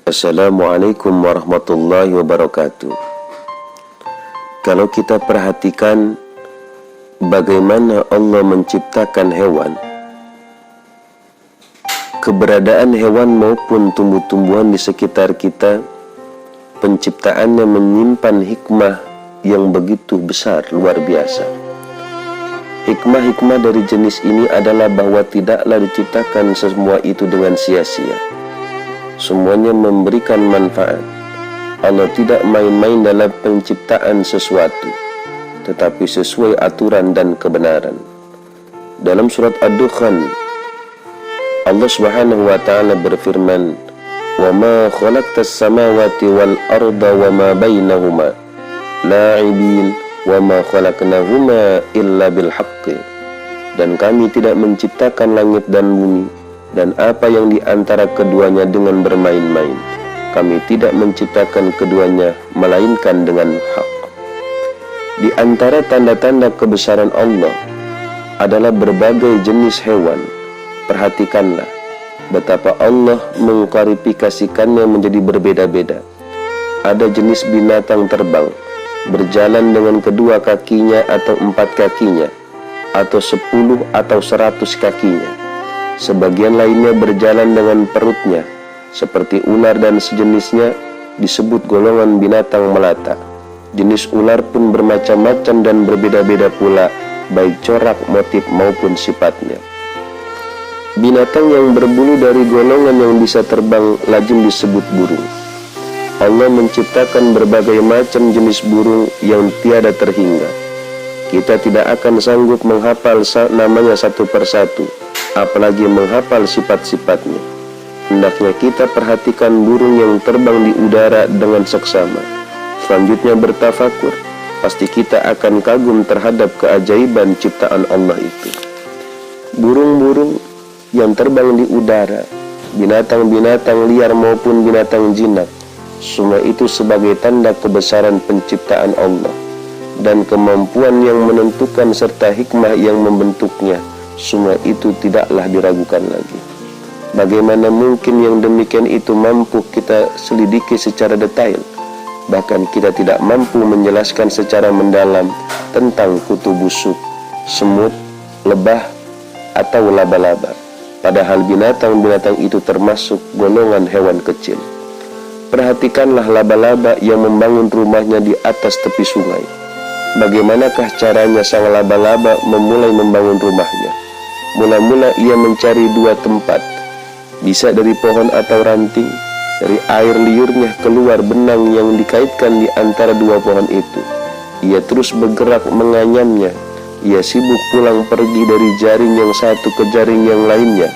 Assalamualaikum warahmatullahi wabarakatuh. Kalau kita perhatikan bagaimana Allah menciptakan hewan, keberadaan hewan maupun tumbuh-tumbuhan di sekitar kita, penciptaannya menyimpan hikmah yang begitu besar, luar biasa. Hikmah-hikmah dari jenis ini adalah bahwa tidaklah diciptakan semua itu dengan sia-sia. Semuanya memberikan manfaat. Allah tidak main-main dalam penciptaan sesuatu, tetapi sesuai aturan dan kebenaran. Dalam surat Ad-Dukhan, Allah Subhanahu wa ta'ala berfirman, "Wa ma khalaqtas samawati wal arda wa ma bainahuma la'ibin wa ma khalaqnahuma illa bil haqqi." Dan kami tidak menciptakan langit dan bumi dan apa yang di antara keduanya dengan bermain-main. Kami tidak menciptakan keduanya melainkan dengan hak. Di antara tanda-tanda kebesaran Allah adalah berbagai jenis hewan. Perhatikanlah betapa Allah mengklarifikasikannya menjadi berbeda-beda. Ada jenis binatang terbang, berjalan dengan kedua kakinya atau 4 kakinya, atau 10 atau 100 kakinya. Sebagian lainnya berjalan dengan perutnya, seperti ular dan sejenisnya, disebut golongan binatang melata. Jenis ular pun bermacam-macam dan berbeda-beda pula, baik corak, motif maupun sifatnya. Binatang yang berbulu dari golongan yang bisa terbang lazim disebut burung. Allah menciptakan berbagai macam jenis burung yang tiada terhingga. Kita tidak akan sanggup menghafal namanya satu persatu, apalagi menghafal sifat-sifatnya. Hendaknya kita perhatikan burung yang terbang di udara dengan seksama. Selanjutnya bertafakur, pasti kita akan kagum terhadap keajaiban ciptaan Allah itu. Burung-burung yang terbang di udara, binatang-binatang liar maupun binatang jinak, semua itu sebagai tanda kebesaran penciptaan Allah dan kemampuan yang menentukan serta hikmah yang membentuknya. Semua itu tidaklah diragukan lagi. Bagaimana mungkin yang demikian itu mampu kita selidiki secara detail? Bahkan kita tidak mampu menjelaskan secara mendalam tentang kutu busuk, semut, lebah, atau laba-laba. Padahal binatang-binatang itu termasuk golongan hewan kecil. Perhatikanlah laba-laba yang membangun rumahnya di atas tepi sungai. Bagaimanakah caranya sang laba-laba memulai membangun rumahnya? Mula-mula ia mencari 2 tempat, bisa dari pohon atau ranting. Dari air liurnya keluar benang yang dikaitkan di antara 2 pohon itu. Ia terus bergerak menganyamnya. Ia sibuk pulang pergi dari jaring yang satu ke jaring yang lainnya.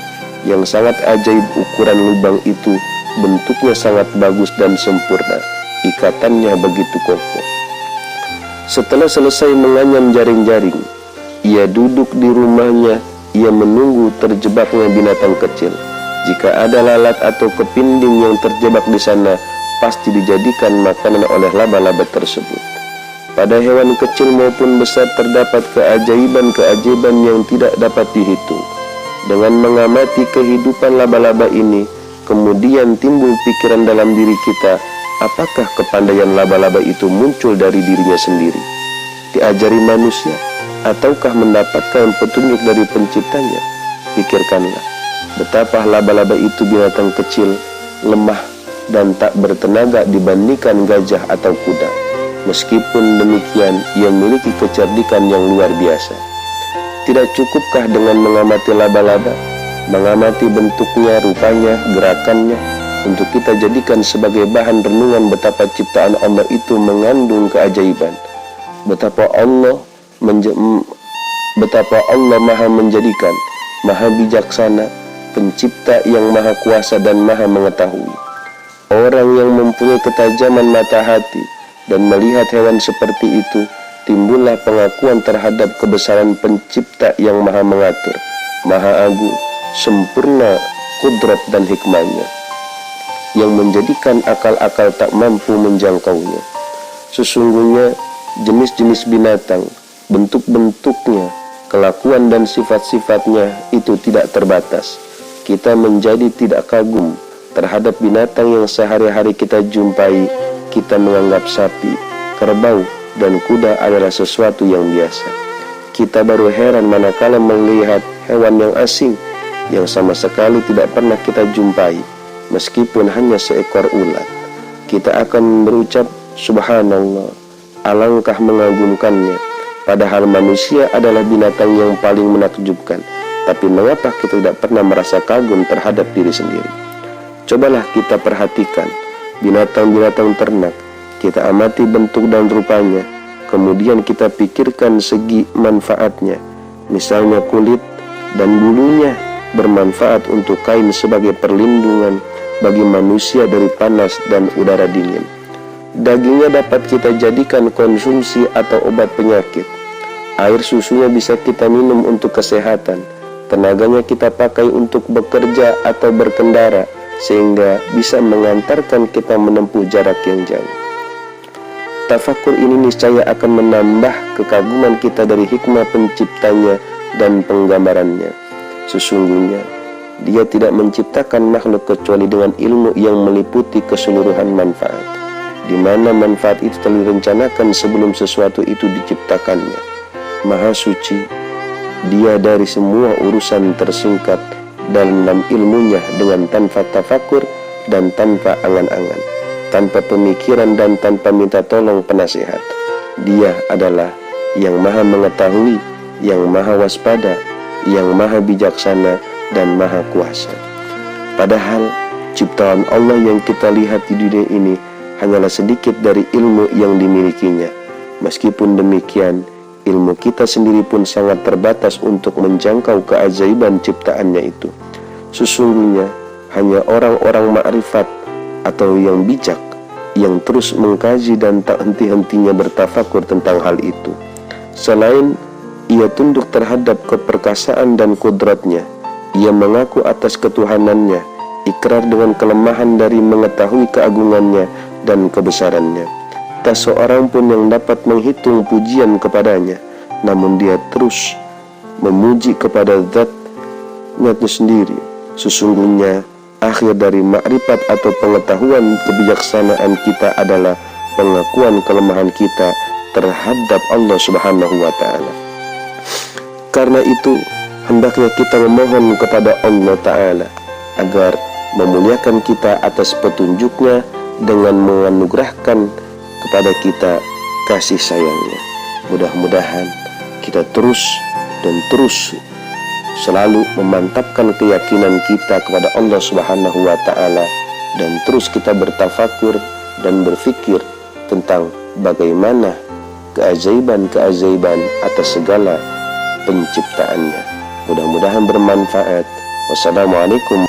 Yang sangat ajaib ukuran lubang itu, bentuknya sangat bagus dan sempurna. Ikatannya begitu kokoh. Setelah selesai menganyam jaring-jaring, ia duduk di rumahnya. Ia menunggu terjebaknya binatang kecil. Jika ada lalat atau kepinding yang terjebak di sana, pasti dijadikan makanan oleh laba-laba tersebut. Pada hewan kecil maupun besar terdapat keajaiban-keajaiban yang tidak dapat dihitung. Dengan mengamati kehidupan laba-laba ini, kemudian timbul pikiran dalam diri kita, apakah kepandaian laba-laba itu muncul dari dirinya sendiri, diajari manusia, ataukah mendapatkan petunjuk dari penciptanya? Pikirkanlah betapa laba-laba itu binatang kecil, lemah, dan tak bertenaga dibandingkan gajah atau kuda. Meskipun demikian, ia memiliki kecerdikan yang luar biasa. Tidak cukupkah dengan mengamati laba-laba, mengamati bentuknya, rupanya, gerakannya, untuk kita jadikan sebagai bahan renungan betapa ciptaan Allah itu mengandung keajaiban? Betapa Allah maha menjadikan, maha bijaksana, pencipta yang maha kuasa dan maha mengetahui. Orang yang mempunyai ketajaman mata hati dan melihat hewan seperti itu, timbullah pengakuan terhadap kebesaran pencipta yang maha mengatur, maha agung, sempurna kudrat dan hikmahnya, yang menjadikan akal-akal tak mampu menjangkaunya. Sesungguhnya jenis-jenis binatang, bentuk-bentuknya, kelakuan dan sifat-sifatnya itu tidak terbatas. Kita menjadi tidak kagum terhadap binatang yang sehari-hari kita jumpai, kita menganggap sapi, kerbau, dan kuda adalah sesuatu yang biasa. Kita baru heran manakala melihat hewan yang asing yang sama sekali tidak pernah kita jumpai, meskipun hanya seekor ulat. Kita akan berucap, subhanallah, alangkah mengagumkannya. Padahal manusia adalah binatang yang paling menakjubkan. Tapi mengapa kita tidak pernah merasa kagum terhadap diri sendiri? Cobalah kita perhatikan binatang-binatang ternak. Kita amati bentuk dan rupanya. Kemudian kita pikirkan segi manfaatnya. Misalnya kulit dan bulunya bermanfaat untuk kain sebagai perlindungan bagi manusia dari panas dan udara dingin. Dagingnya dapat kita jadikan konsumsi atau obat penyakit. Air susunya bisa kita minum untuk kesehatan. Tenaganya kita pakai untuk bekerja atau berkendara, sehingga bisa mengantarkan kita menempuh jarak yang jauh. Tafakur ini niscaya akan menambah kekaguman kita dari hikmah penciptanya dan penggambarannya. Sesungguhnya, Dia tidak menciptakan makhluk kecuali dengan ilmu yang meliputi keseluruhan manfaat, di mana manfaat itu telah direncanakan sebelum sesuatu itu diciptakannya. Maha suci Dia dari semua urusan, tersingkap dalam ilmunya dengan tanpa tafakur dan tanpa angan-angan, tanpa pemikiran dan tanpa minta tolong penasihat. Dia adalah yang maha mengetahui, yang maha waspada, yang maha bijaksana dan maha kuasa. Padahal ciptaan Allah yang kita lihat di dunia ini hanyalah sedikit dari ilmu yang dimilikinya. Meskipun demikian, ilmu kita sendiri pun sangat terbatas untuk menjangkau keajaiban ciptaannya itu. Sesungguhnya hanya orang-orang ma'rifat atau yang bijak yang terus mengkaji dan tak henti-hentinya bertafakur tentang hal itu. Selain ia tunduk terhadap keperkasaan dan kudratnya, ia mengaku atas ketuhanannya, ikrar dengan kelemahan dari mengetahui keagungannya dan kebesarannya. Tak seorang pun yang dapat menghitung pujian kepadanya, namun dia terus memuji kepada Zat-Nya sendiri. Sesungguhnya akhir dari makrifat atau pengetahuan kebijaksanaan kita adalah pengakuan kelemahan kita terhadap Allah Subhanahu wa Ta'ala. Karena itu, hendaknya kita memohon kepada Allah Ta'ala agar memuliakan kita atas petunjuknya dengan menganugerahkan kepada kita kasih sayangnya. Mudah-mudahan kita terus selalu memantapkan keyakinan kita kepada Allah Subhanahu wa Ta'ala, dan terus kita bertafakur dan berfikir tentang bagaimana keajaiban-keajaiban atas segala penciptaannya. Mudah-mudahan bermanfaat. Wassalamualaikum